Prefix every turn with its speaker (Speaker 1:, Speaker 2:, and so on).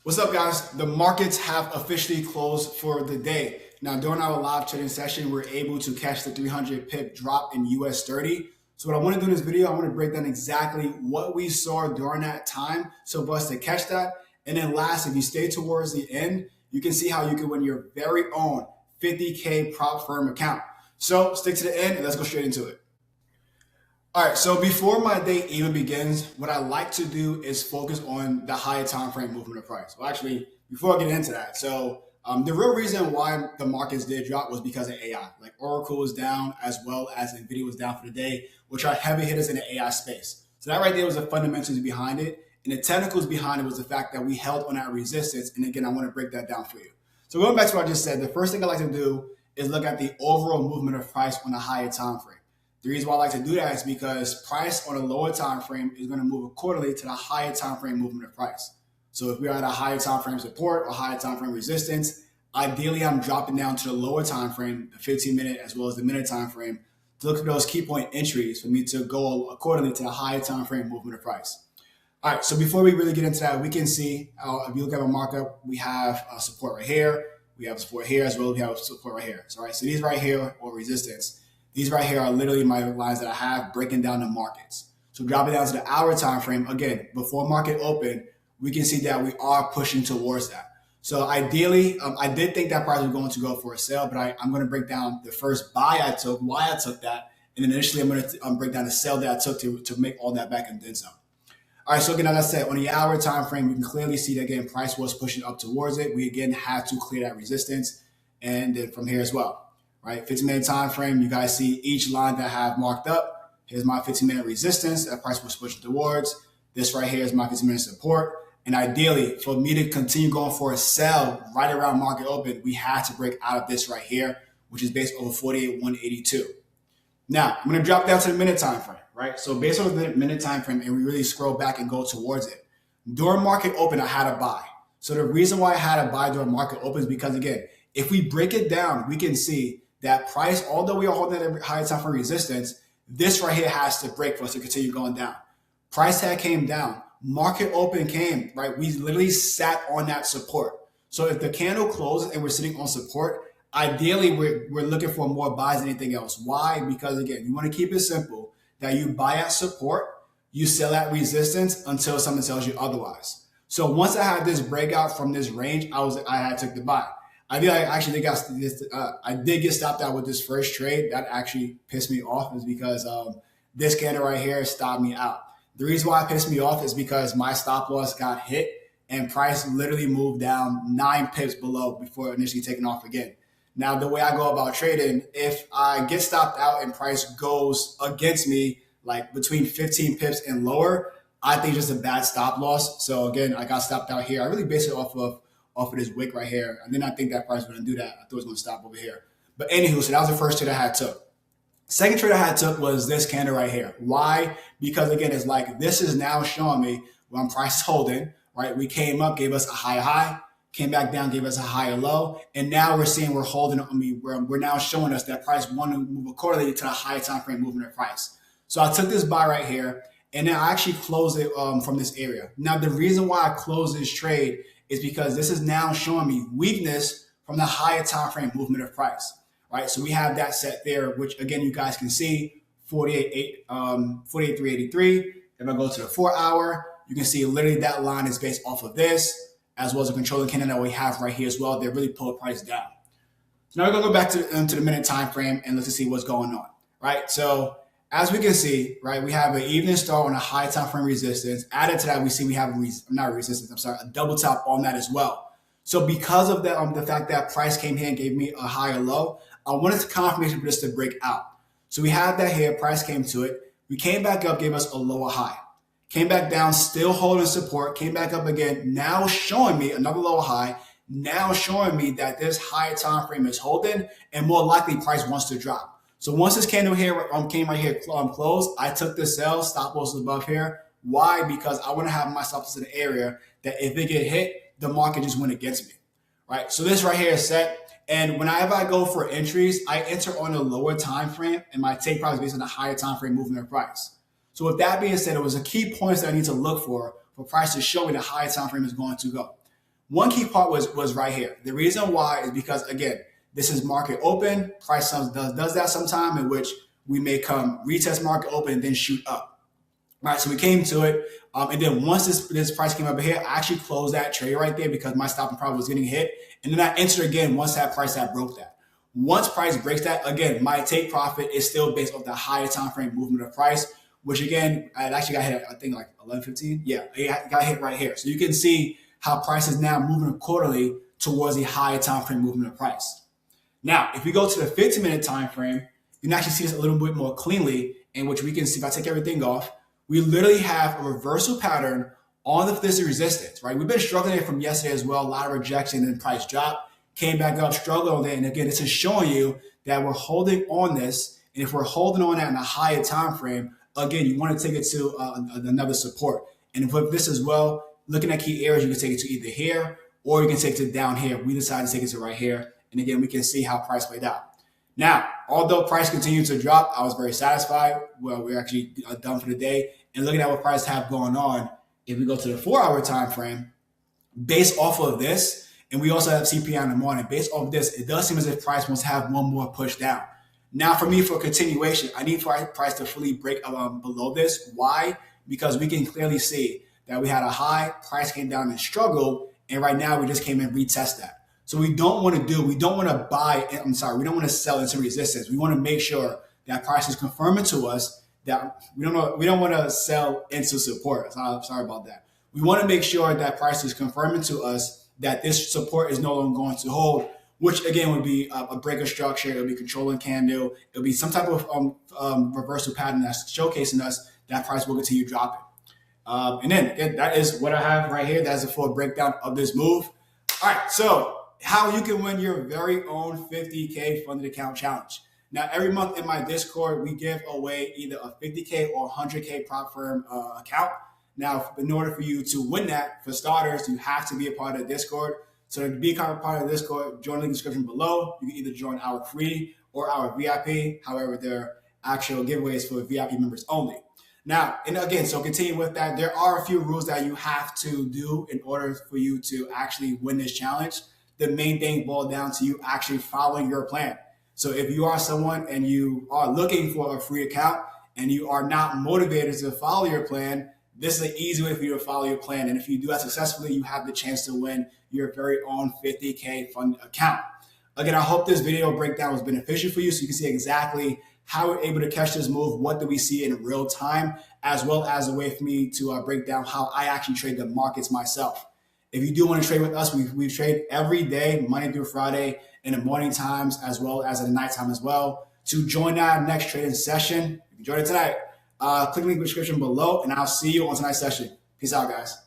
Speaker 1: What's up, guys? The markets have officially closed for the day. Now, during our live trading session, we are able to catch the 300 pip drop in US30. So what I want to do in this video, I want to break down exactly what we saw during that time so for us to catch that. And then last, if you stay towards the end, you can see how you can win your very own 50K prop firm account. So stick to the end and let's go straight into it. All right, so before my day even begins, what I like to do is focus on the higher time frame movement of price. Well, actually, before I get into that, the real reason why the markets did drop was because of AI. Like Oracle was down as well as Nvidia was down for the day, which are heavy hitters in the AI space. So that right there was the fundamentals behind it. And the technicals behind it was the fact that we held on that resistance. And again, I want to break that down for you. So going back to what I just said, the first thing I like to do is look at the overall movement of price on a higher time frame. The reason why I like to do that is because price on a lower time frame is going to move accordingly to the higher time frame movement of price. So if we're at a higher time frame support or higher time frame resistance, ideally I'm dropping down to the lower time frame, the 15-minute as well as the minute time frame, to look at those key point entries for me to go accordingly to the higher time frame movement of price. All right, so before we really get into that, we can see if you look at our markup, we have support right here, we have support here as well as we have support right here. So these right here or resistance. These right here are literally my lines that I have breaking down the markets. So dropping down to the hour time frame, again, before market open, we can see that we are pushing towards that. So ideally, I did think that price was going to go for a sell, but I'm going to break down the first buy I took, why I took that, and then initially I'm going to break down the sell that I took to make all that back and then some. All right, so again, as I said, on the hour time frame, you can clearly see that, again, price was pushing up towards it. We, again, had to clear that resistance, and then from here as well. Right, 15-minute time frame, you guys see each line that I have marked up. Here's my 15-minute resistance that price was pushing towards. This right here is my 15-minute support. And ideally, for me to continue going for a sell right around market open, we had to break out of this right here, which is based over 48,182. Now, I'm going to drop down to the minute time frame, right? So based on the minute time frame, and we really scroll back and go towards it. During market open, I had a buy. So the reason why I had a buy during market open is because, again, if we break it down, we can see that price, although we are holding at a higher time frame resistance, this right here has to break for us to continue going down. Price tag came down. Market open came, right? We literally sat on that support. So if the candle closes and we're sitting on support, ideally we're looking for more buys than anything else. Why? Because again, you want to keep it simple that you buy at support, you sell at resistance until someone tells you otherwise. So once I had this breakout from this range, I had took the buy. I did get stopped out with this first trade. That actually pissed me off is because this candle right here stopped me out. The reason why it pissed me off is because my stop loss got hit and price literally moved down 9 pips below before initially taking off again. Now, the way I go about trading, if I get stopped out and price goes against me, like between 15 pips and lower, I think it's just a bad stop loss. So again, I got stopped out here. I really base it off of this wick right here. And then I think that price was going to do that. I thought it was going to stop over here. But anywho, so that was the first trade I had took. Second trade I had took was this candle right here. Why? Because again, it's like this is now showing me when price is holding, right? We came up, gave us a higher high, came back down, gave us a higher low. And now we're seeing we're holding, we're now showing us that price want to move accordingly to the higher time frame movement of price. So I took this buy right here and then I actually closed it from this area. Now, the reason why I closed this trade is because this is now showing me weakness from the higher time frame movement of price, right? So we have that set there, which again, you guys can see 48,383. If I go to the 4 hour, you can see literally that line is based off of this, as well as a controlling candle that we have right here as well. They really pull price down. So now we're gonna go back to the minute time frame and let's see what's going on, right? So as we can see, right, we have an evening star on a high time frame resistance. Added to that, we see we have a double top on that as well. So because of that, the fact that price came here and gave me a higher low, I wanted the confirmation for this to break out. So we have that here, price came to it. We came back up, gave us a lower high. Came back down, still holding support, came back up again, now showing me another lower high, now showing me that this higher time frame is holding and more likely price wants to drop. So once this candle here came right here closed, I took the sell, stop loss above here. Why? Because I want to have my stop loss in an area that if it get hit, the market just went against me, right? So this right here is set. And whenever I go for entries, I enter on a lower time frame and my take price is based on a higher time frame movement of price. So with that being said, it was a key points that I need to look for price to show me the higher time frame is going to go. One key part was right here. The reason why is because, again, this is market open. Price does that sometime, in which we may come retest market open and then shoot up. Right, so we came to it, and then once this price came up here, I actually closed that trade right there because my stop and profit was getting hit, and then I entered again once that price had broke that. Once price breaks that, again, my take profit is still based off the higher time frame movement of price, which again, I actually got hit, I think like 11:15. Yeah, it got hit right here. So you can see how price is now moving accordingly towards the higher time frame movement of price. Now, if we go to the 15-minute time frame, you can actually see this a little bit more cleanly, in which we can see if I take everything off, we literally have a reversal pattern on this resistance, right? We've been struggling from yesterday as well, a lot of rejection and price drop, came back up, struggled on that. And again, this is showing you that we're holding on this. And if we're holding on that in a higher time frame, again, you want to take it to another support. And with this as well, looking at key areas, you can take it to either here or you can take it to down here. We decided to take it to right here. And again, we can see how price played out. Now, although price continued to drop, I was very satisfied. Well, we're actually done for the day. And looking at what price have going on, if we go to the 4-hour time frame, based off of this, and we also have CPI in the morning, based off of this, it does seem as if price wants to have one more push down. Now, for me, for continuation, I need for price to fully break below this. Why? Because we can clearly see that we had a high, price came down and struggled, and right now we just came and retest that. So we don't want to buy, we don't want to sell into resistance. We want to make sure that price is confirming to us that we don't want to sell into support. Sorry about that. We want to make sure that price is confirming to us that this support is no longer going to hold, which again would be a breaker structure. It would be controlling candle. It would be some type of reversal pattern that's showcasing us that price will continue dropping. And then again, that is what I have right here. That's a full breakdown of this move. All right, so how you can win your very own 50K funded account challenge. Now, every month in my Discord, we give away either a 50K or 100K prop firm account. Now, in order for you to win that, for starters, you have to be a part of the Discord. So to be a part of the Discord, join the link in the description below. You can either join our free or our VIP. However, they're actual giveaways for VIP members only. Now, and again, so continue with that. There are a few rules that you have to do in order for you to actually win this challenge. The main thing boiled down to you actually following your plan. So if you are someone and you are looking for a free account and you are not motivated to follow your plan, this is an easy way for you to follow your plan. And if you do that successfully, you have the chance to win your very own 50K fund account. Again, I hope this video breakdown was beneficial for you so you can see exactly how we're able to catch this move, what do we see in real time, as well as a way for me to break down how I actually trade the markets myself. If you do want to trade with us, we trade every day, Monday through Friday, in the morning times, as well as in the nighttime as well. To join our next trading session, if you join it tonight, click the link in the description below, and I'll see you on tonight's session. Peace out, guys.